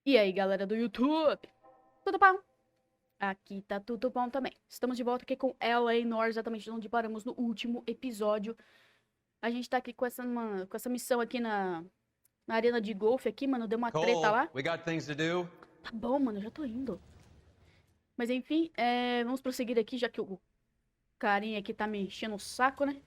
E aí, galera do YouTube? Tudo bom? Aqui tá tudo bom também. Estamos de volta aqui com ela e Noire, exatamente onde paramos no último episódio. A gente tá aqui com essa missão aqui na arena de golfe aqui, mano. Deu uma treta lá. We got things to do. Tá bom, mano, eu já tô indo. Mas enfim, vamos prosseguir aqui, já que o carinha aqui tá me enchendo o saco, né?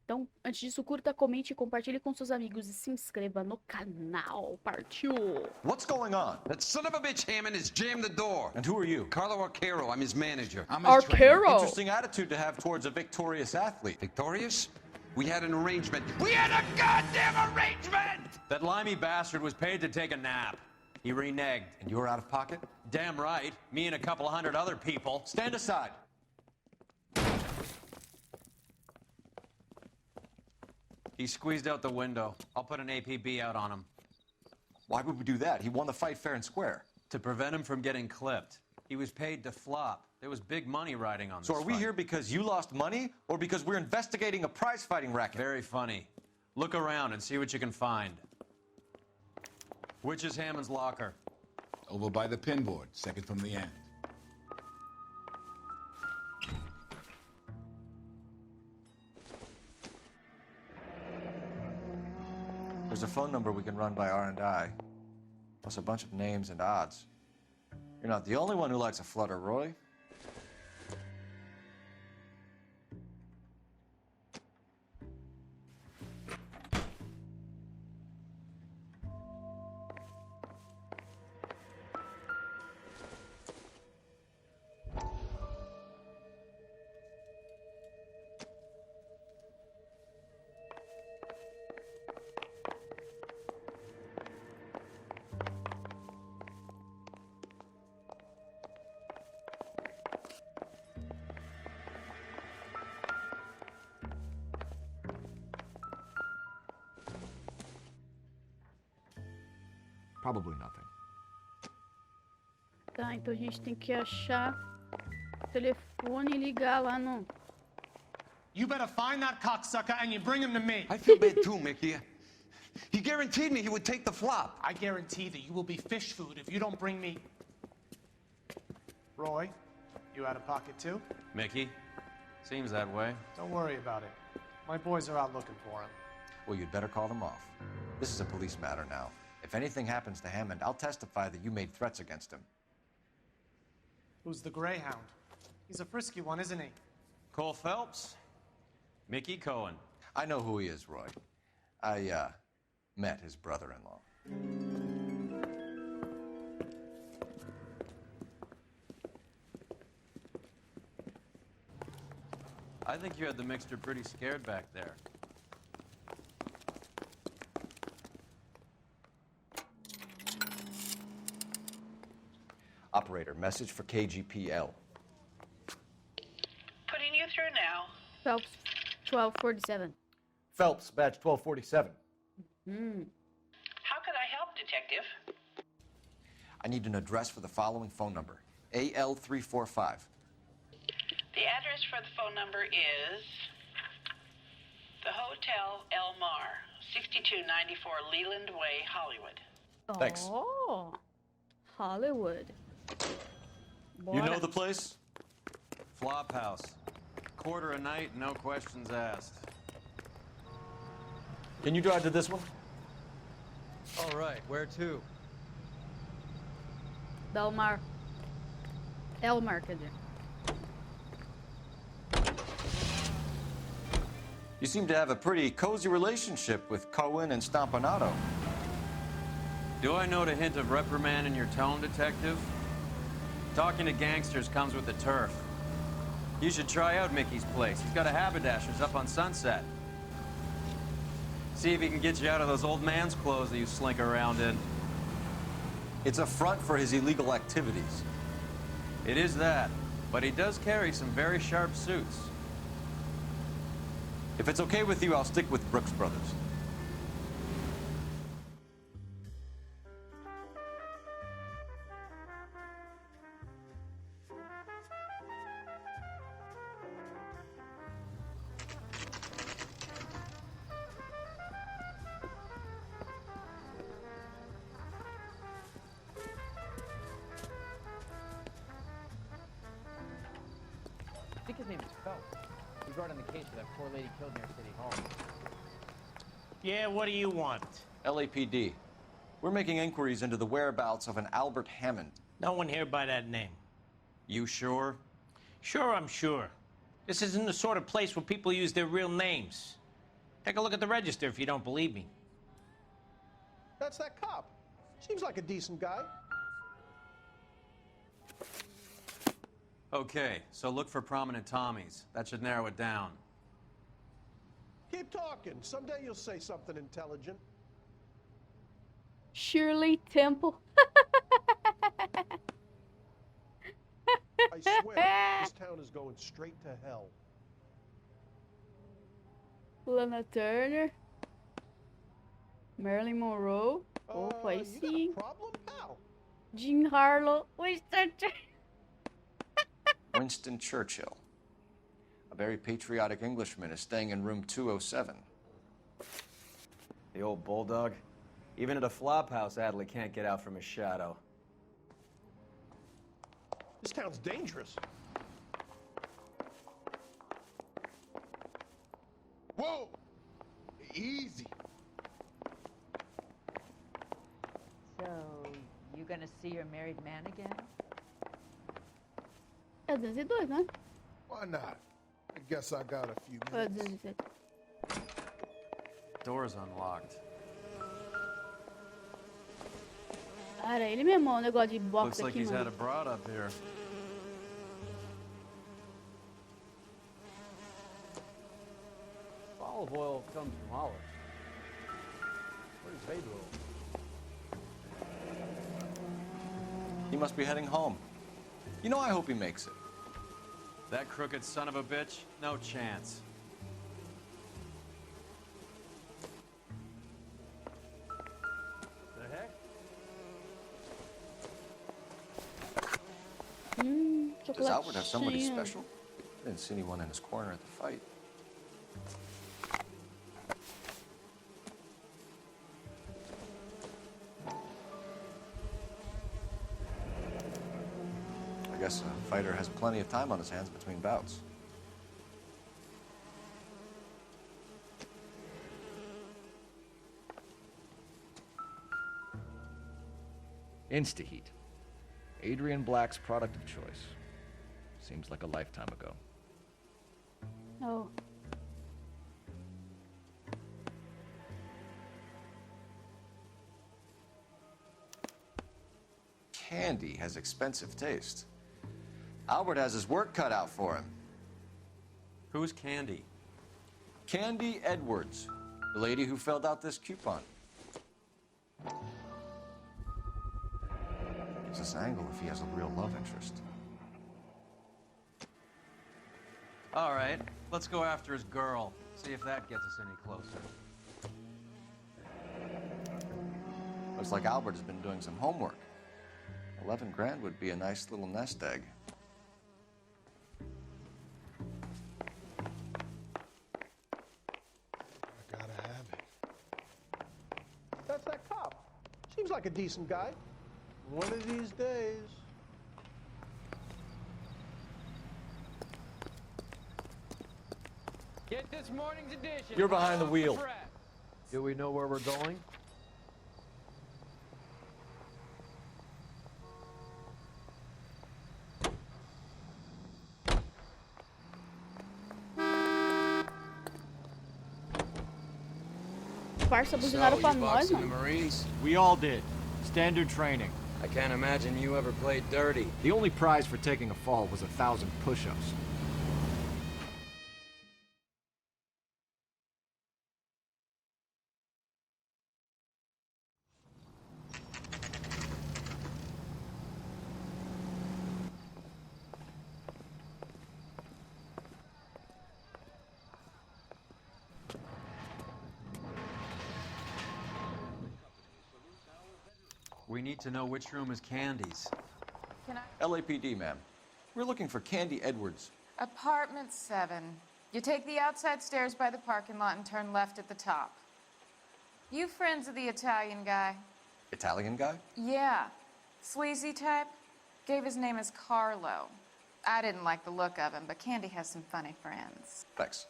Então, antes disso, curta, comente, compartilhe com seus amigos e se inscreva no canal. Partiu! What's going on? That son of a bitch Hammond has jammed the door. And who are you? Carlo Arcaro, I'm his manager. I'm his trainer. Arcaro! Interesting attitude to have towards a victorious athlete. Victorious? We had an arrangement. We had a goddamn arrangement! That limey bastard was paid to take a nap. He reneged. And you're out of pocket? Damn right. Me and a couple of hundred other people. Stand aside. He squeezed out the window. I'll put an APB out on him. Why would we do that? He won the fight fair and square. To prevent him from getting clipped. He was paid to flop. There was big money riding on this So are we fight. here because you lost money or because we're investigating a prize-fighting racket? Very funny. Look around and see what you can find. Which is Hammond's locker? Over by the pinboard, second from the end. There's a phone number we can run by R&I, plus a bunch of names and odds. You're not the only one who likes a flutter, Roy. Probably nothing. Tá, então a gente tem que achar o telefone e ligar lá no... You better find that cocksucker and you bring him to me. I feel bad too, Mickey. He guaranteed me he would take the flop. I guarantee that you will be fish food if you don't bring me... Roy, you out of pocket too? Mickey? Seems that way. Don't worry about it. My boys are out looking for him. Well, you'd better call them off. This is a police matter now. If anything happens to Hammond, I'll testify that you made threats against him. Who's the Greyhound? He's a frisky one, isn't he? Cole Phelps? Mickey Cohen. I know who he is, Roy. I, met his brother-in-law. I think you had the mixture pretty scared back there. Operator, message for KGPL. Putting you through now. Phelps 1247. Phelps, badge 1247. How could I help, Detective? I need an address for the following phone number. AL345. The address for the phone number is the Hotel El Mar, 6294 Leland Way, Hollywood. Thanks. Oh, Hollywood. You know Bora. the place? Flop house. Quarter a night, no questions asked. Can you drive to this one? All right, where to? Delmar. Elmar, quer dizer. You seem to have a pretty cozy relationship with Cohen and Stompanato. Do I note a hint of reprimand in your tone, Detective? Talking to gangsters comes with the turf. You should try out Mickey's place. He's got a haberdasher's up on Sunset. See if he can get you out of those old man's clothes that you slink around in. It's a front for his illegal activities. It is that, but he does carry some very sharp suits. If it's okay with you, I'll stick with Brooks Brothers. his name is Phelps. We brought in the case of that poor lady killed near City Hall. Yeah, what do you want? LAPD. We're making inquiries into the whereabouts of an Albert Hammond. No one here by that name. You sure? Sure, I'm sure. This isn't the sort of place where people use their real names. Take a look at the register if you don't believe me. That's that cop. Seems like a decent guy. Okay, so look for prominent Tommies. That should narrow it down. Keep talking. Someday you'll say something intelligent. Shirley Temple. I swear, this town is going straight to hell. Lana Turner. Marilyn Monroe. Opa, aí You got a sim. problem, pal? Jean Harlow. Winston Churchill. A very patriotic Englishman is staying in room 207. The old bulldog. Even at a flop house, Adley can't get out from his shadow. This town's dangerous. Whoa! Easy. So, you gonna see your married man again? É 202, né? Why not? I guess I got a few Ou é minutes. 207? Door's unlocked. Cara, ele mesmo, o negócio de box Looks like aqui, he's had a mano. broad up here. Olive oil comes from olives. Where's baby oil? He must be heading home. You know, I hope he makes it. That crooked son of a bitch? No chance. The heck? Does Albert have somebody chocolatinho. special? I didn't see anyone in his corner at the fight. I guess a fighter has plenty of time on his hands between bouts. Instaheat. Adrian Black's product of choice. Seems like a lifetime ago. Oh. Candy has expensive taste. Albert has his work cut out for him. Who's Candy? Candy Edwards, the lady who filled out this coupon. Gives us an angle if he has a real love interest. All right, let's go after his girl. See if that gets us any closer. Looks like Albert has been doing some homework. 11 grand would be a nice little nest egg. I gotta have it. That's that cop. Seems like a decent guy. One of these days. Get this morning's edition. You're behind the wheel. Do we know where we're going? Parça buzinaram pra nós, in the mano. Marines? We all did. Standard training. I can't imagine you ever played dirty. The only prize for taking a fall was 1,000 push-ups. We need to know which room is Candy's. Can I? LAPD, ma'am. We're looking for Candy Edwards. Apartment 7. You take the outside stairs by the parking lot and turn left at the top. You friends of the Italian guy? Italian guy? Yeah. Sleazy type? Gave his name as Carlo. I didn't like the look of him, but Candy has some funny friends. Thanks.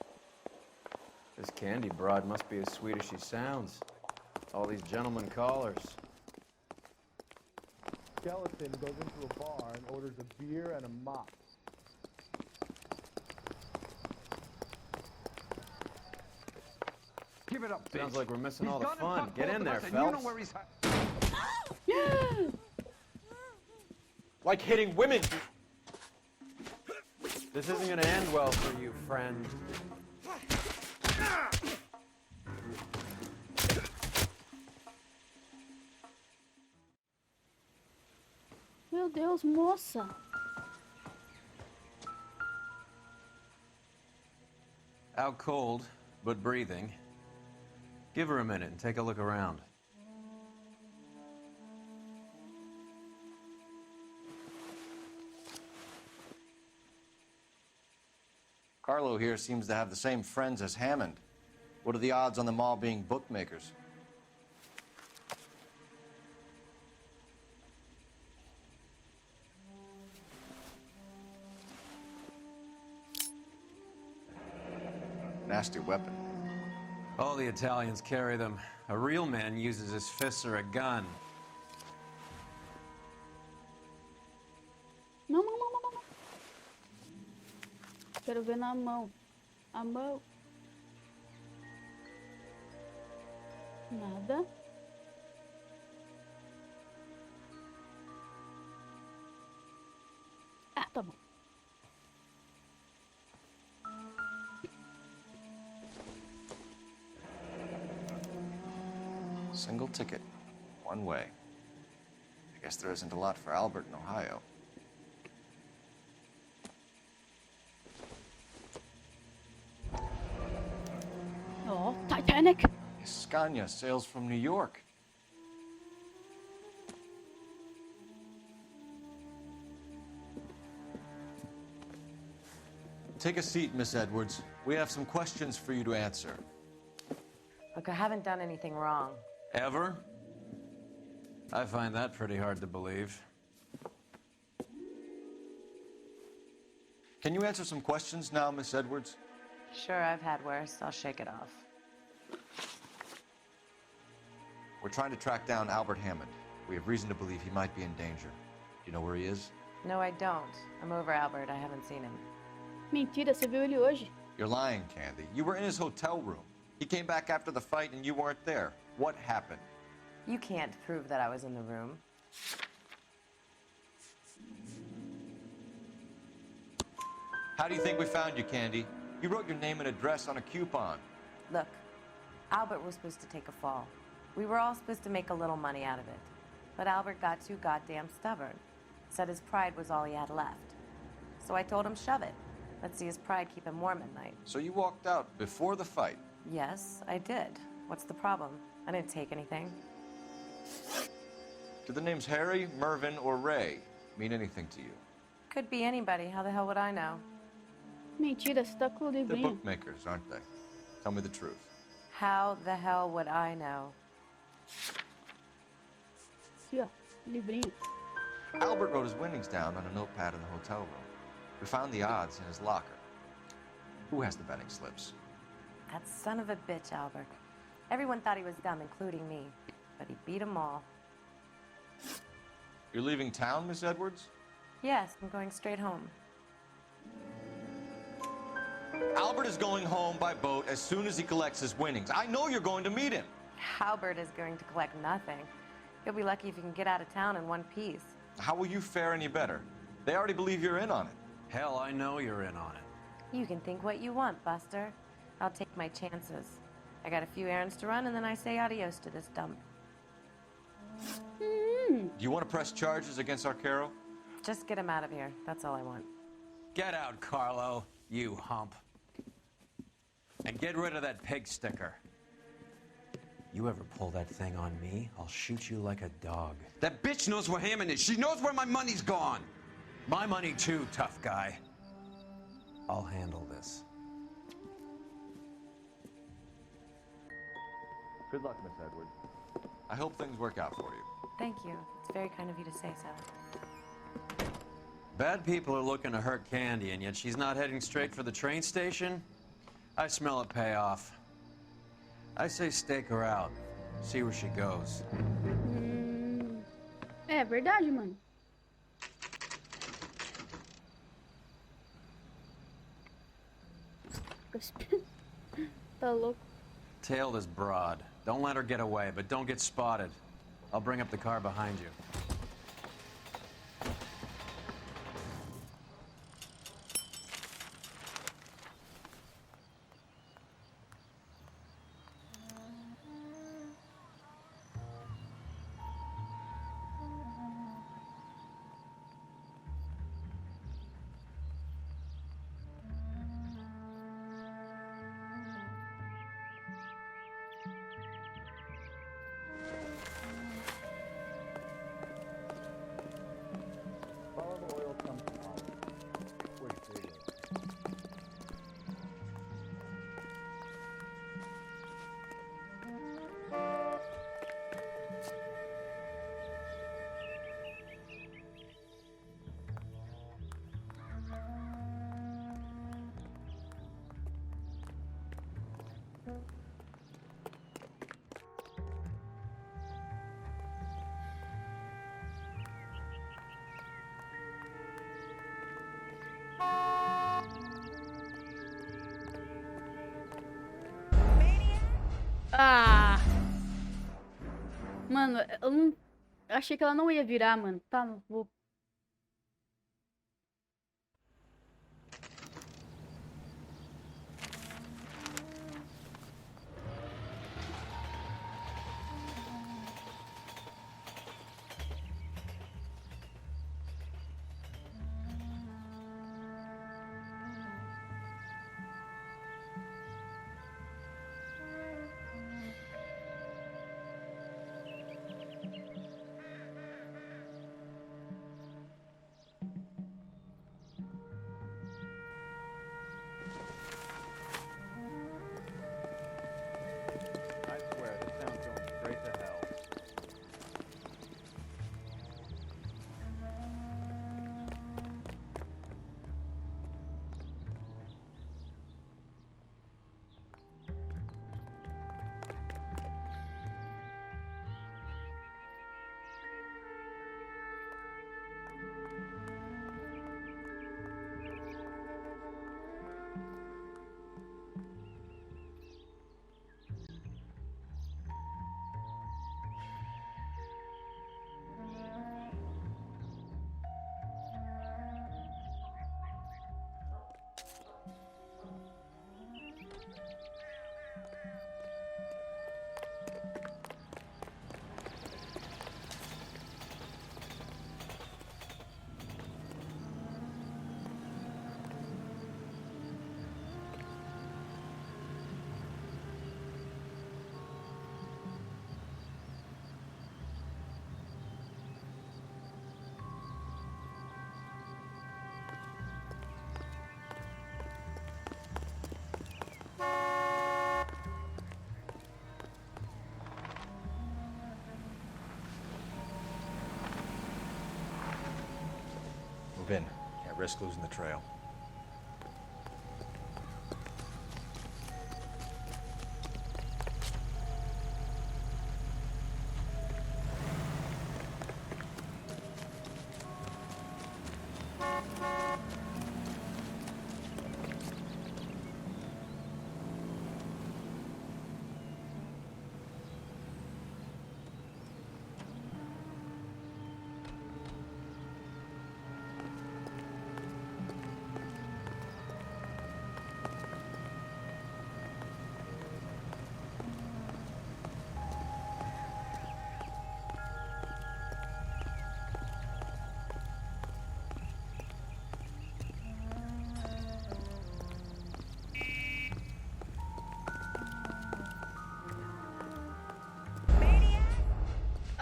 This Candy broad must be as sweet as she sounds. All these gentlemen callers. Skeleton goes into a bar and orders a beer and a mop. Give it up, bitch. Sounds like we're missing all the He's done fun. and Get fucked in both there, of us, and you know Phelps. where he's Like hitting women. This isn't gonna end well for you, friend. Meu Deus, moça. Out cold, but breathing. Give her a minute and take a look around. Carlo here seems to have the same friends as Hammond. What are the odds on them all being bookmakers? Nasty weapon. All the Italians carry them. A real man uses his fists or a gun. Não, não, não, não, não. Quero ver na mão. A mão. Nada. Ah, tá bom. Single ticket. One way. I guess there isn't a lot for Albert in Ohio. Oh, Titanic. Scania sails from New York. Take a seat, Miss Edwards. We have some questions for you to answer. Look, I haven't done anything wrong. Ever? I find that pretty hard to believe. Can you answer some questions now, Miss Edwards? Sure, I've had worse. I'll shake it off. We're trying to track down Albert Hammond. We have reason to believe he might be in danger. Do you know where he is? No, I don't. I'm over Albert. I haven't seen him. Mentira, você viu ele hoje? You're lying, Candy. You were in his hotel room. He came back after the fight and you weren't there. What happened? You can't prove that I was in the room. How do you think we found you, Candy? You wrote your name and address on a coupon. Look, Albert was supposed to take a fall. We were all supposed to make a little money out of it. But Albert got too goddamn stubborn. Said his pride was all he had left. So I told him, shove it. Let's see his pride keep him warm at night. So you walked out before the fight? Yes, I did. What's the problem? I didn't take anything. Do the names Harry, Mervyn, or Ray mean anything to you? Could be anybody. How the hell would I know? Mentira, você tá com o They're livrinho. bookmakers, aren't they? Tell me the truth. How the hell would I know? Aqui, ó. Livrinho. Albert wrote his winnings down on a notepad in the hotel room. We found the odds in his locker. Who has the betting slips? That son of a bitch, Albert. Everyone thought he was dumb, including me. But he beat them all. You're leaving town, Miss Edwards? Yes, I'm going straight home. Albert is going home by boat as soon as he collects his winnings. I know you're going to meet him. Albert is going to collect nothing. He'll be lucky if he can get out of town in one piece. How will you fare any better? They already believe you're in on it. Hell, I know you're in on it. You can think what you want, Buster. I'll take my chances. I got a few errands to run, and then I say adios to this dump. Do you want to press charges against Arcaro? Just get him out of here. That's all I want. Get out, Carlo, you hump. And get rid of that pig sticker. You ever pull that thing on me, I'll shoot you like a dog. That bitch knows where Hammond is. She knows where my money's gone. My money too, tough guy. I'll handle this. Good luck, Miss Edwards. I hope things work out for you. Thank you. It's very kind of you to say so. Bad people are looking to hurt Candy, and yet she's not heading straight for the train station? I smell a payoff. I say stake her out. See where she goes. É verdade, mano. Tá louco. Tail this broad. Don't let her get away, but don't get spotted. I'll bring up the car behind you. Follow the oil comes from Olive. Where's Grady? Ah! Mano, eu não... achei que ela não ia virar, mano. Tá, vou... I swear, this town's going straight to hell. Move in. Can't risk losing the trail.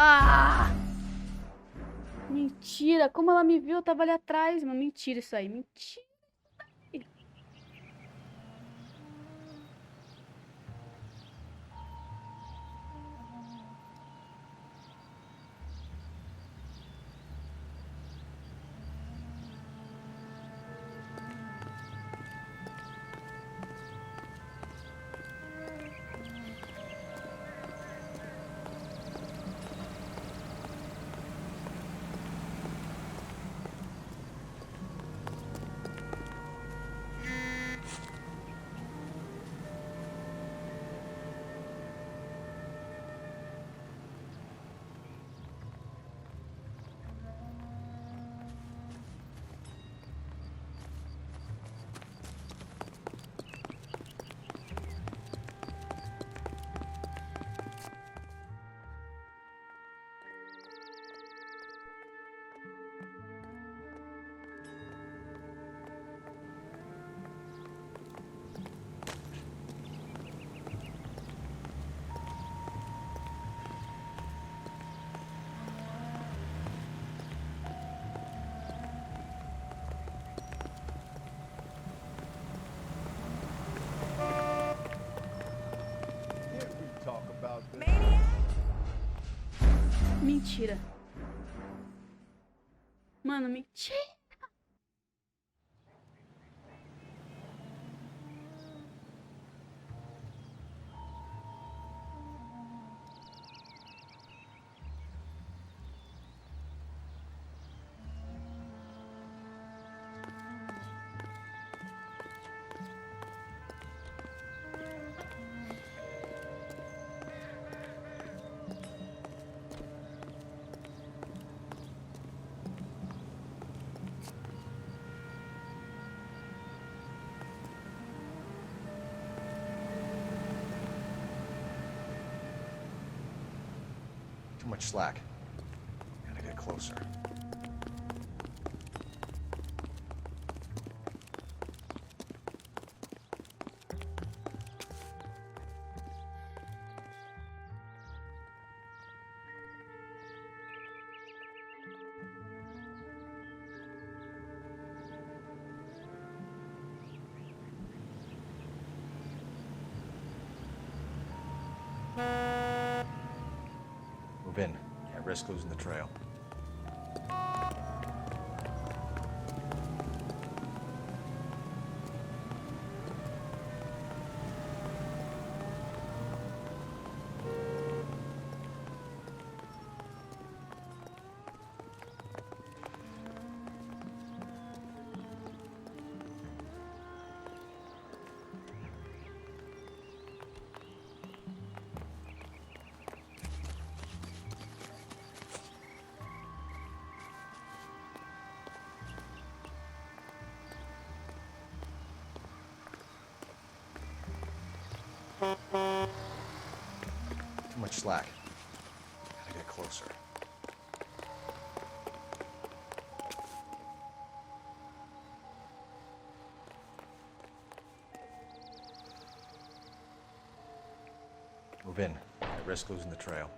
Ah! Mentira, como ela me viu, eu tava ali atrás, mano. Mentira isso aí, mentira. Mentira. Mano, mentira. Too much slack. Gotta get closer. Move in. Can't risk losing the trail. Too much slack. Gotta get closer. Move in. Can't risk losing the trail.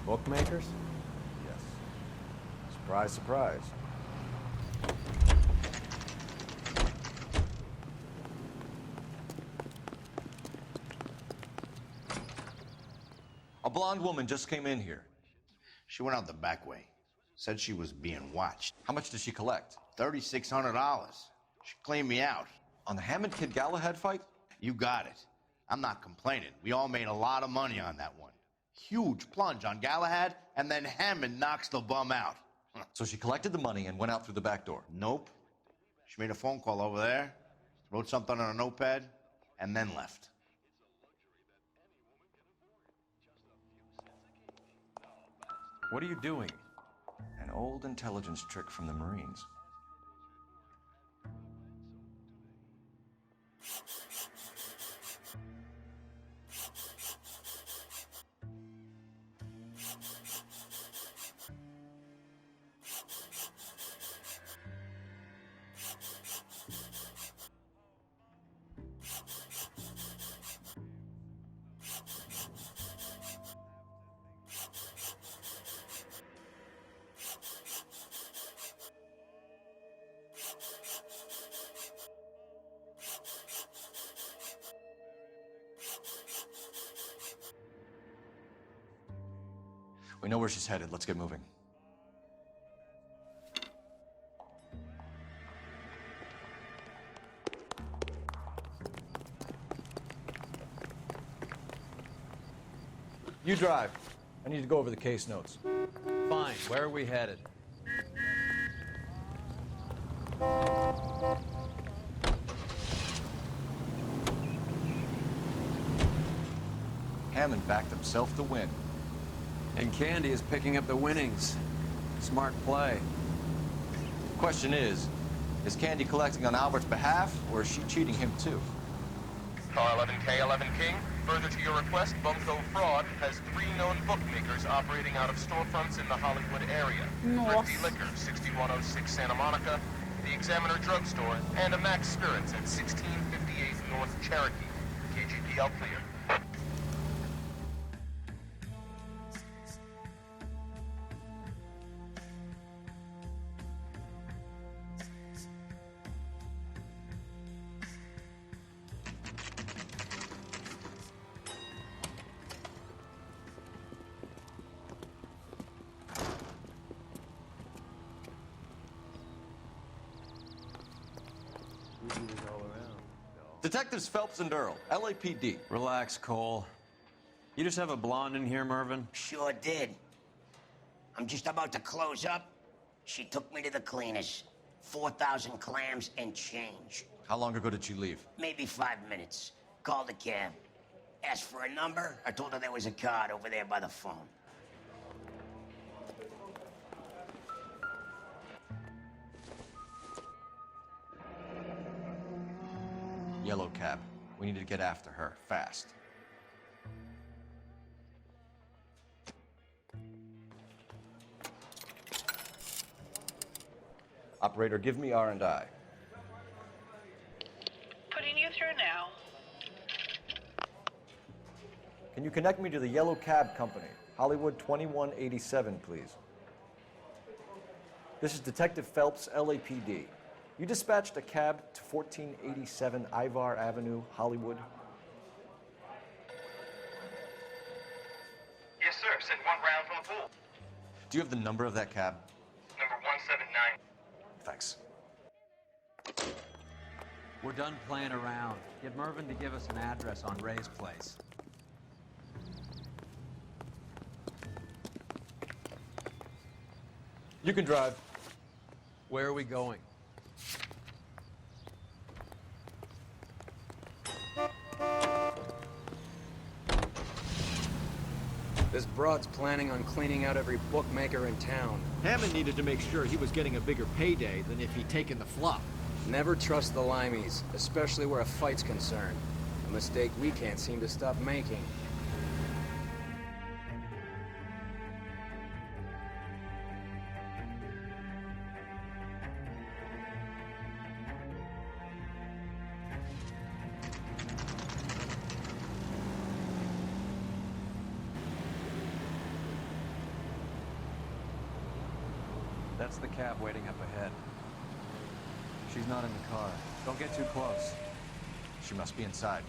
Bookmakers? Yes. Surprise, surprise. A blonde woman just came in here. She went out the back way. Said she was being watched. How much did she collect? $3,600. She cleaned me out. On the Hammond Kid Galahad fight? You got it. I'm not complaining. We all made a lot of money on that one. Huge plunge on Galahad, and then Hammond knocks the bum out. So she collected the money and went out through the back door? Nope. She made a phone call over there, wrote something on a notepad, and then left. What are you doing? An old intelligence trick from the Marines. We know where she's headed. Let's get moving. You drive. I need to go over the case notes. Fine. Where are we headed? Hammond backed himself to win. And Candy is picking up the winnings. Smart play. Question is Candy collecting on Albert's behalf, or is she cheating him too? Car 11K, 11 King. Further to your request, Bunko Fraud has 3 known bookmakers operating out of storefronts in the Hollywood area. Thrifty Liquor, 6106 Santa Monica, the Examiner Drugstore, and a Max Spirits at 1658 North Cherokee. KGPL clear. Detectives Phelps and Earl, LAPD. Relax, Cole. You just have a blonde in here, Mervyn? Sure did. I'm just about to close up. She took me to the cleaners. 4,000 clams and change. How long ago did she leave? Maybe 5 minutes. Called a cab. Asked for a number. I told her there was a card over there by the phone. Yellow cab. We need to get after her, fast. Operator, give me R&I. Putting you through now. Can you connect me to the Yellow Cab Company? Hollywood 2187, please. This is Detective Phelps, LAPD. You dispatched a cab to 1487 Ivar Avenue, Hollywood. Yes, sir. Sent 1 round from the pool. Do you have the number of that cab? Number 179. Thanks. We're done playing around. Get Mervyn to give us an address on Ray's place. You can drive. Where are we going? This broad's planning on cleaning out every bookmaker in town. Hammond needed to make sure he was getting a bigger payday than if he'd taken the flop. Never trust the limeys, especially where a fight's concerned. A mistake we can't seem to stop making. That's the cab waiting up ahead. She's not in the car. Don't get too close. She must be inside.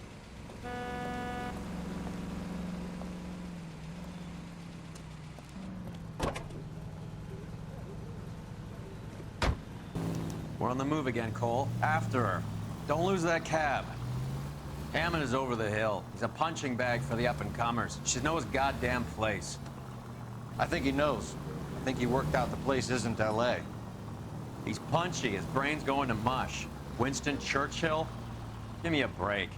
We're on the move again, Cole. After her. Don't lose that cab. Hammond is over the hill. He's a punching bag for the up-and-comers. She knows his goddamn place. I think he knows. I think he worked out the place isn't L.A. He's punchy. His brain's going to mush. Winston Churchill? Give me a break.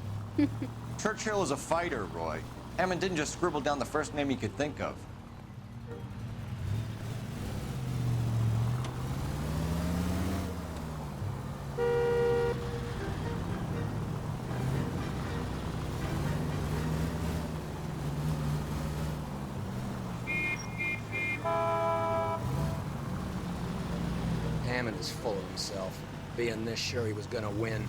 Churchill is a fighter, Roy. Hammond didn't just scribble down the first name he could think of. Hammond is full of himself, being this sure he was gonna win.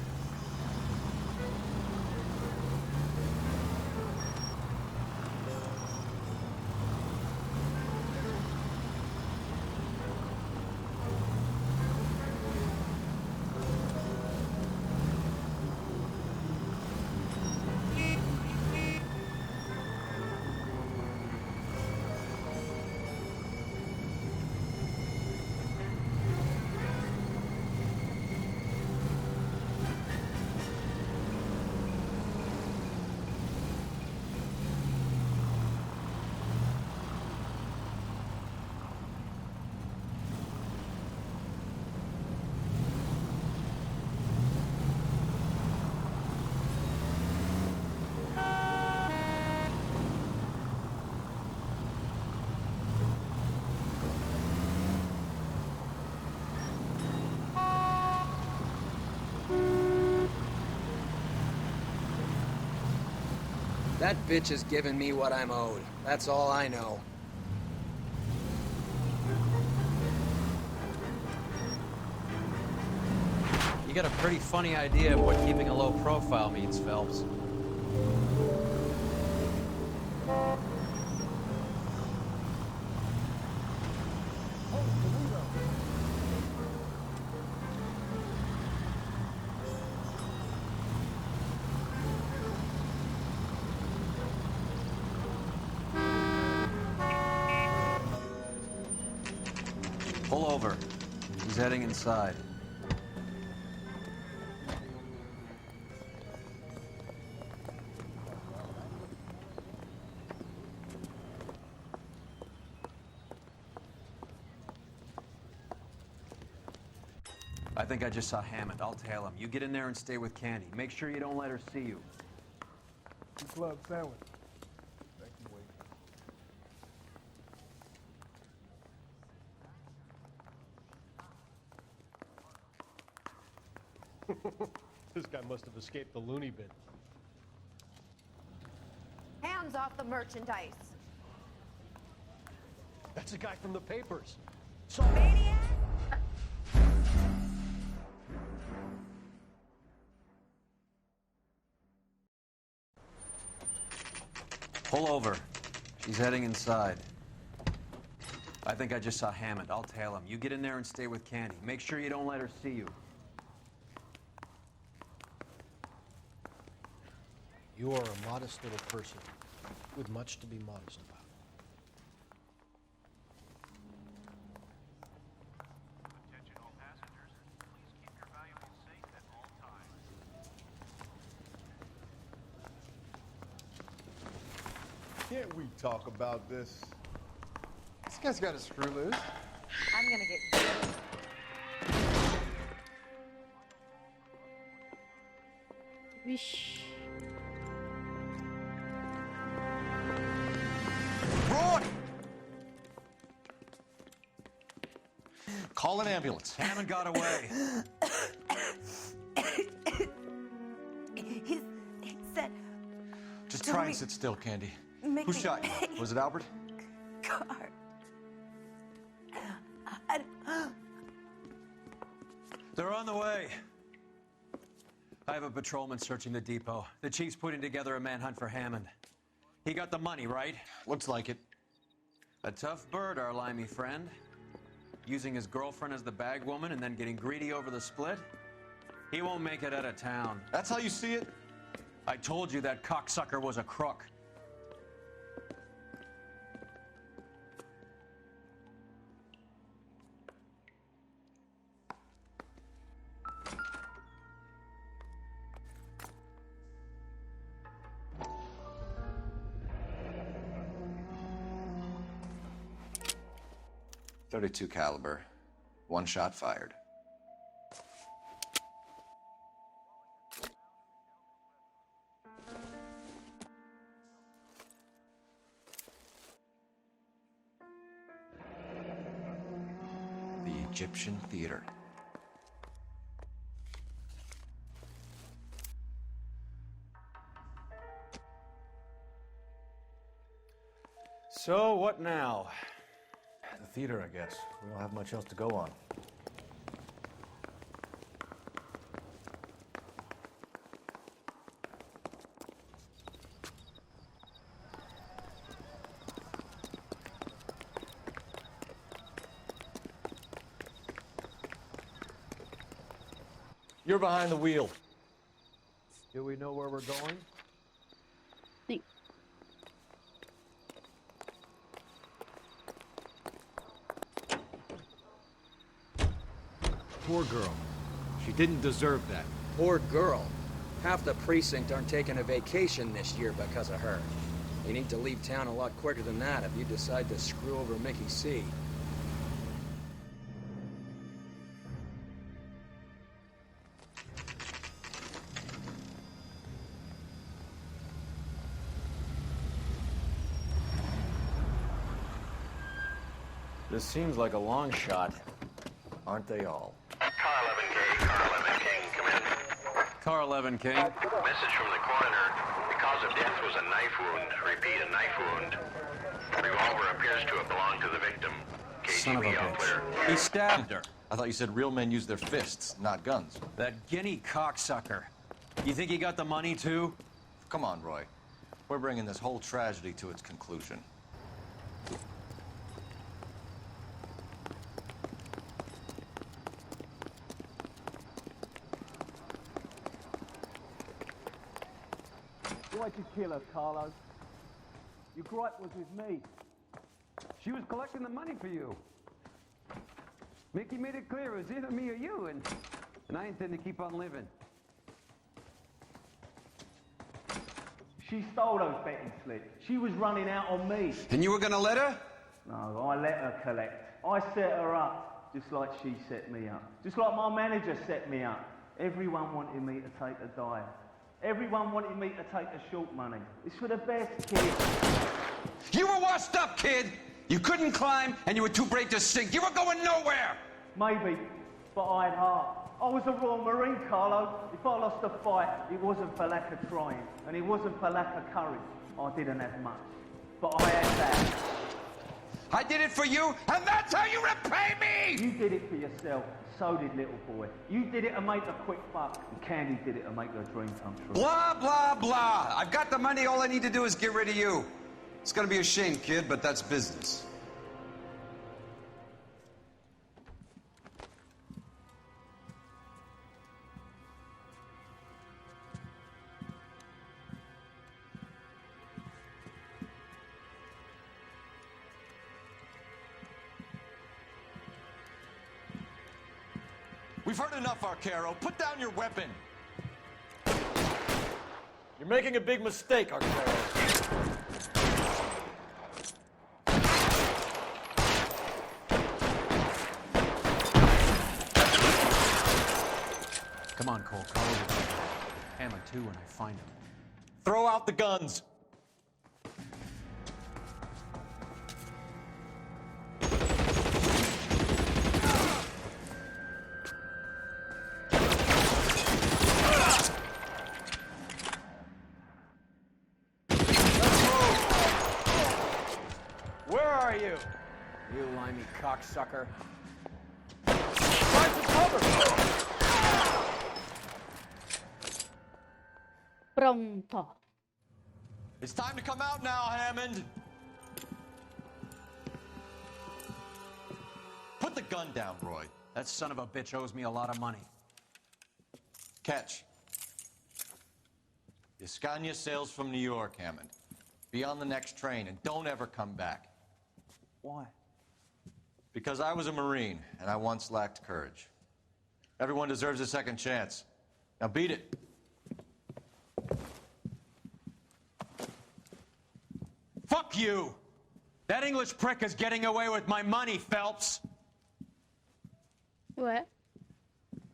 That bitch has given me what I'm owed. That's all I know. You got a pretty funny idea of what keeping a low profile means, Phelps. Pull over. He's heading inside. I think I just saw Hammond. I'll tail him. You get in there and stay with Candy. Make sure you don't let her see you. Club sandwich. Thank you, Wade. This guy must have escaped the loony bin. Hands off the merchandise. That's a guy from the papers. Maniac! Pull over. She's heading inside. I think I just saw Hammond. I'll tail him. You get in there and stay with Candy. Make sure you don't let her see you. You are a modest little person with much to be modest about. Attention all passengers. Please keep your valuables safe at all times. Can't we talk about this? This guy's got a screw loose. I'm gonna get Vixe. Roy! Call an ambulance. Hammond got away. He said... Just try and sit still, Candy. Make Who me shot you? Was it Albert? car. They're on the way. I have a patrolman searching the depot. The chief's putting together a manhunt for Hammond. He got the money, right? Looks like it. A tough bird, our limey friend. Using his girlfriend as the bag woman and then getting greedy over the split. He won't make it out of town. That's how you see it? I told you that cocksucker was a crook. .32 caliber. One shot fired. The Egyptian Theater. So, what now? The theater, I guess. We don't have much else to go on. You're behind the wheel. Do we know where we're going? Poor girl. She didn't deserve that. Poor girl. Half the precinct aren't taking a vacation this year because of her. You need to leave town a lot quicker than that if you decide to screw over Mickey C. This seems like a long shot. Aren't they all? Car 11K, Car 11 King, come in. Car 11 King. Message from the coroner. The car Cause of death was a knife wound. Repeat, a knife wound. The revolver appears to have belonged to the victim. Son of a KGB all clear. bitch. He stabbed her. I thought you said real men use their fists, not guns. That guinea cocksucker. You think he got the money, too? Come on, Roy. We're bringing this whole tragedy to its conclusion. Why'd you kill her, Carlo? Your gripe was with me. She was collecting the money for you. Mickey made it clear it was either me or you, and I intend to keep on living. She stole those betting slips. She was running out on me. And you were gonna let her? No, I let her collect. I set her up, just like she set me up. Just like my manager set me up. Everyone wanted me to take a dive. Everyone wanted me to take the short money. It's for the best, kid. You were washed up, kid! You couldn't climb, and you were too brave to sink. You were going nowhere! Maybe, but I had heart. I was a Royal Marine, Carlo. If I lost a fight, it wasn't for lack of trying, and it wasn't for lack of courage. I didn't have much, but I had that. I did it for you, and that's how you repay me! You did it for yourself. So did little boy. You did it to make a quick buck, and Candy did it to make her dream come true. Blah, blah, blah. I've got the money. All I need to do is get rid of you. It's gonna be a shame, kid, but that's business. We've heard enough, Arcaro. Put down your weapon. You're making a big mistake, Arcaro. Come on, Cole. Call over. Hammer 2 when I find him. Throw out the guns. Where are you? You limey cocksucker. Pronto. It's time to come out now, Hammond. Put the gun down, Roy. That son of a bitch owes me a lot of money. Catch. Escania sails from New York, Hammond. Be on the next train and don't ever come back. Why? Because I was a Marine and I once lacked courage. Everyone deserves a second chance. Now beat it. Fuck you! That English prick is getting away with my money, Phelps! Ué?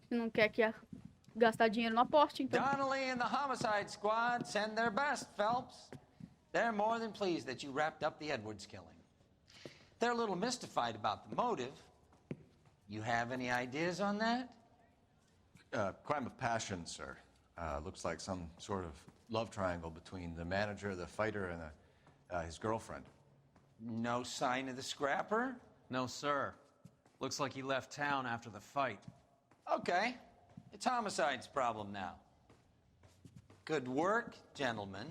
Você não quer que gastar dinheiro no aposte, então? Donnelly and the homicide squad send their best, Phelps. They're more than pleased that you wrapped up the Edwards killing. They're a little mystified about the motive. You have any ideas on that? Crime of passion, sir. Looks like some sort of love triangle between the manager, the fighter, and his girlfriend. No sign of the scrapper? No, sir. Looks like he left town after the fight. Okay. It's homicide's problem now. Good work, gentlemen.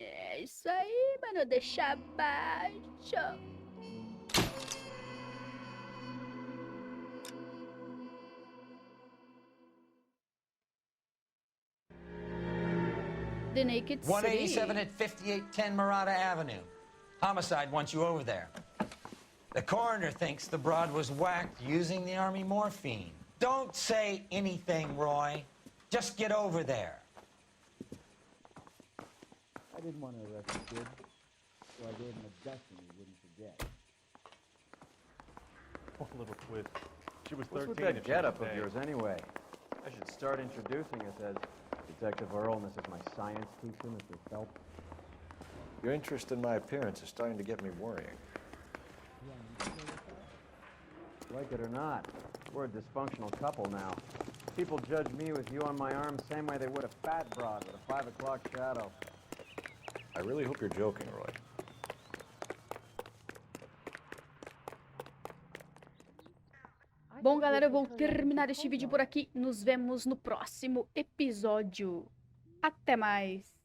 É isso aí, mano. Deixa abaixo. The Naked City. 187 at 5810 Murata Avenue. Homicide wants you over there. The coroner thinks the broad was whacked using the Army morphine. Don't say anything, Roy. Just get over there. I didn't want to arrest the kid, so I gave him a dusting he wouldn't forget. One little twist. She was 13. What's with that getup of yours, anyway? I should start introducing us as Detective Earl, and this is my science teacher, Mr. Phelps. Your interest in my appearance is starting to get me worrying. Like it or not, We're a dysfunctional couple now. People judge me with you on my arm same way they would a fat broad with a 5 o'clock shadow. I really hope you're joking, Roy. Bom, galera, eu vou terminar este vídeo por aqui. Nos vemos no próximo episódio. Até mais!